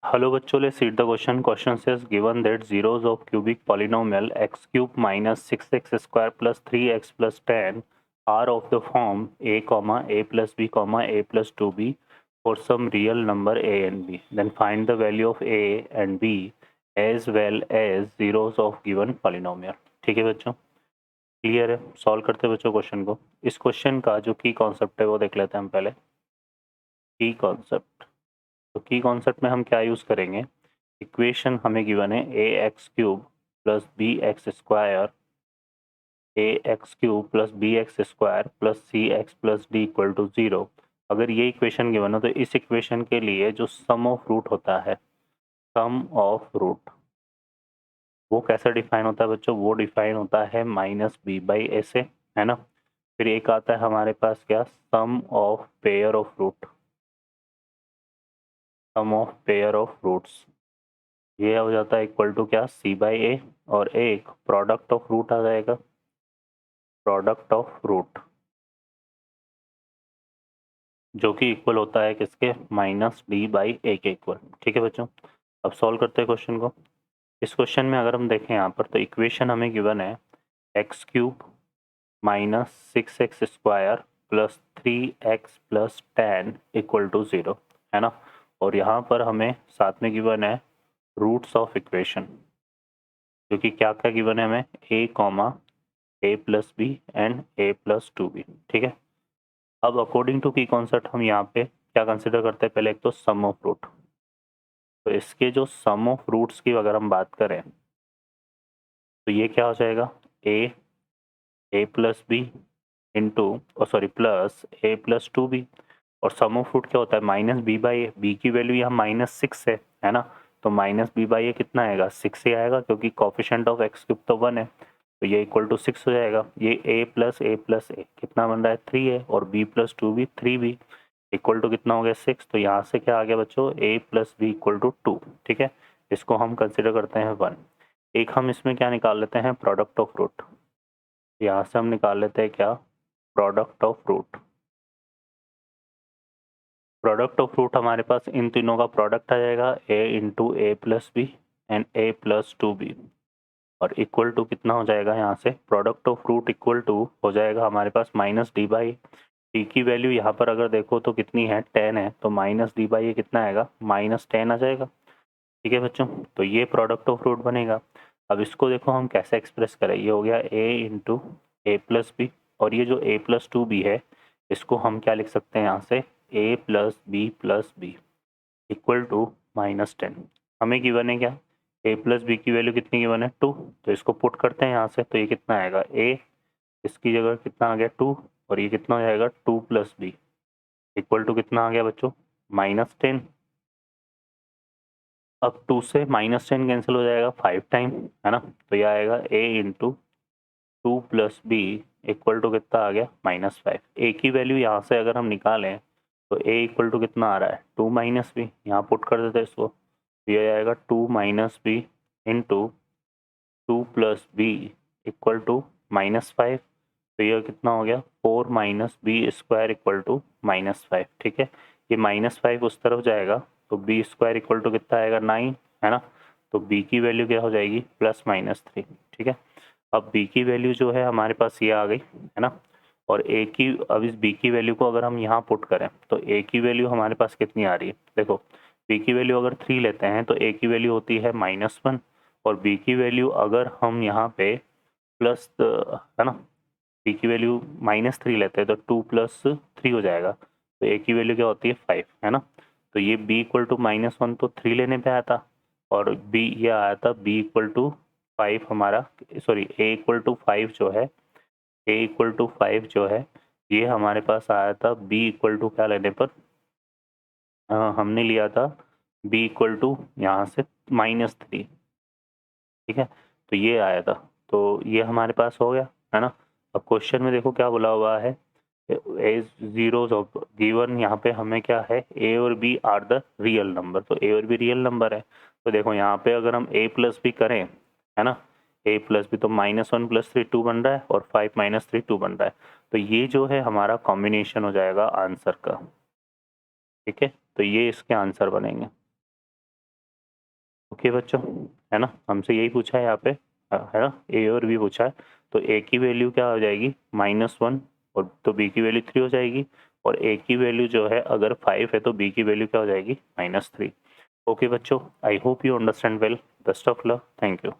Hello बच्चों, let's read the question. Question says given that zeros of cubic polynomial x cube minus 6x square plus 3x plus 10 are of the form a comma a plus b comma a plus 2b for some real number a and b. Then find the value of a and b as well as zeros of given polynomial. ठीक है बच्चों, clear है? Solve करते हैं बच्चों question को. इस question का जो की कॉन्सेप्ट है वो देख लेते हैं हम पहले. की कॉन्सेप्ट, तो की कॉन्सेप्ट में हम क्या यूज़ करेंगे. इक्वेशन हमें गिवन है a x cube plus b x square a x cube plus b x square plus c x plus d equal to 0. अगर ये इक्वेशन गिवन हो तो इस इक्वेशन के लिए जो सम ऑफ रूट होता है, सम ऑफ रूट, वो कैसे डिफाइन होता है बच्चों. वो डिफाइन होता है माइनस बी बाई ए से, है ना. फिर एक आता है हमारे पास क्या, sum of pair of root, sum of pair of roots, ये हो जाता है इक्वल टू क्या, सी बाई ए. और एक प्रोडक्ट ऑफ रूट आ जाएगा, प्रोडक्ट ऑफ रूट, जो कि इक्वल होता है किसके, माइनस डी बाई ए के इक्वल. ठीक है बच्चों, अब सॉल्व करते हैं क्वेश्चन को. इस क्वेश्चन में अगर हम देखें यहाँ पर, तो इक्वेशन हमें गिवन है x cube minus 6x square plus 3x plus 10 equal to 0, है ना. और यहाँ पर हमें साथ में गिवन है रूट्स ऑफ इक्वेशन, जो कि क्या क्या गिवन है हमें, a comma a plus b and a plus 2b. ठीक है, अब अकॉर्डिंग टू की कॉन्सेप्ट हम यहाँ पे क्या कंसिडर करते हैं, पहले एक तो सम ऑफ रूट. तो इसके जो सम ऑफ रूट्स की अगर हम बात करें तो ये क्या हो जाएगा, a plus b into, sorry, plus a plus 2b. और सम ऑफ रूट क्या होता है, minus b by a. B की वैल्यू यहाँ -6 है ना. तो माइनस बी बाई ए कितना आएगा, 6 ही आएगा, क्योंकि कॉफिशेंट ऑफ एक्स क्यूब तो 1 है, तो ये इक्वल टू 6 हो जाएगा. ये a प्लस ए कितना बन रहा है, 3 है. और b plus 2b 3b equal to कितना हो गया, 6. तो यहाँ से क्या आ गया बच्चों, a plus b equal to 2. ठीक है, इसको हम कंसिडर करते हैं 1. एक हम इसमें क्या निकाल लेते हैं, प्रोडक्ट ऑफ रूट. यहाँ से हम निकाल लेते हैं क्या, product of root. Product of root हमारे पास इन तीनों का प्रोडक्ट आ जाएगा, a into a plus b and a plus 2b. और इक्वल टू कितना हो जाएगा, यहाँ से product of root equal to हो जाएगा हमारे पास माइनस डी बाई. टी की वैल्यू यहाँ पर अगर देखो तो कितनी है, 10 है, तो माइनस डी बाई कितना आएगा, -10 आ जाएगा. ठीक है बच्चों, तो ये प्रोडक्ट ऑफ रूट बनेगा. अब इसको देखो हम कैसे एक्सप्रेस करें. ये हो गया a into a plus b, और ये जो a प्लस 2b है, इसको हम क्या लिख सकते हैं यहाँ से, a plus b equal to -10. हमें गिवन है क्या, a प्लस बी की वैल्यू कितनी गिवन है, 2. तो इसको पुट करते हैं यहाँ से, तो ये कितना आएगा, a, इसकी जगह कितना आ गया 2, और ये कितना हो जाएगा 2 प्लस बी इक्वल टू कितना आ गया बच्चों, -10. अब 2 से -10 कैंसिल हो जाएगा 5 टाइम, है ना. तो ये आएगा a into 2 plus b equal to कितना आ गया, -5. a की वैल्यू यहाँ से अगर हम निकालें तो a इक्वल टू कितना आ रहा है, 2 माइनस बी. यहाँ पुट कर देते हैं इसको, तो ये आएगा 2 minus b into 2 plus b equal to -5. तो ये कितना हो गया, 4 minus b square equal to -5. ठीक है, ये -5 उस तरफ जाएगा, तो बी स्क्वायर इक्वल टू कितना आएगा, 9, है ना. तो बी की वैल्यू क्या हो जाएगी, +-3. ठीक है, अब बी की वैल्यू जो है हमारे पास ये आ गई, है ना. और ए की, अब इस बी की वैल्यू को अगर हम यहाँ पुट करें तो ए की वैल्यू हमारे पास कितनी आ रही है, देखो बी की वैल्यू अगर 3 लेते हैं तो ए की वैल्यू होती है -1. और बी की वैल्यू अगर हम यहाँ पे प्लस, है ना, बी की वैल्यू -3 लेते हैं तो 2 प्लस 3 हो जाएगा. तो ए की वैल्यू क्या होती है, 5, है ना. तो ये b इक्वल टू -1 तो 3 लेने पे आया था, और b ये आया था b इक्वल टू 5 हमारा, सॉरी a इक्वल टू 5 जो है, a इक्वल टू 5 जो है, ये हमारे पास आया था b इक्वल टू क्या लेने पर, हमने लिया था b इक्वल टू यहाँ से -3. ठीक है, तो ये आया था, तो ये हमारे पास हो गया, है ना. अब क्वेश्चन में देखो क्या बोला हुआ है, एज जीरोज ऑफ गिवन, यहाँ पे हमें क्या है, ए और b are the real number. तो ए और बी रियल नंबर है, तो देखो यहाँ पे अगर हम ए प्लस बी करें, है ना, ए प्लस बी, तो -1 + 3 2 बन रहा है, और 5 - 3 2 बन रहा है. तो ये जो है हमारा कॉम्बिनेशन हो जाएगा आंसर का. ठीक है, तो ये इसके आंसर बनेंगे. ओके बच्चों, है ना, हमसे यही पूछा है यहाँ पे, है ना, ए और बी पूछा है। तो ए की वैल्यू क्या हो जाएगी -1, और तो बी की वैल्यू 3 हो जाएगी, और ए की वैल्यू जो है अगर 5 है तो बी की वैल्यू क्या हो जाएगी -3। ओके बच्चों, I hope you understand well. Best of luck, thank you.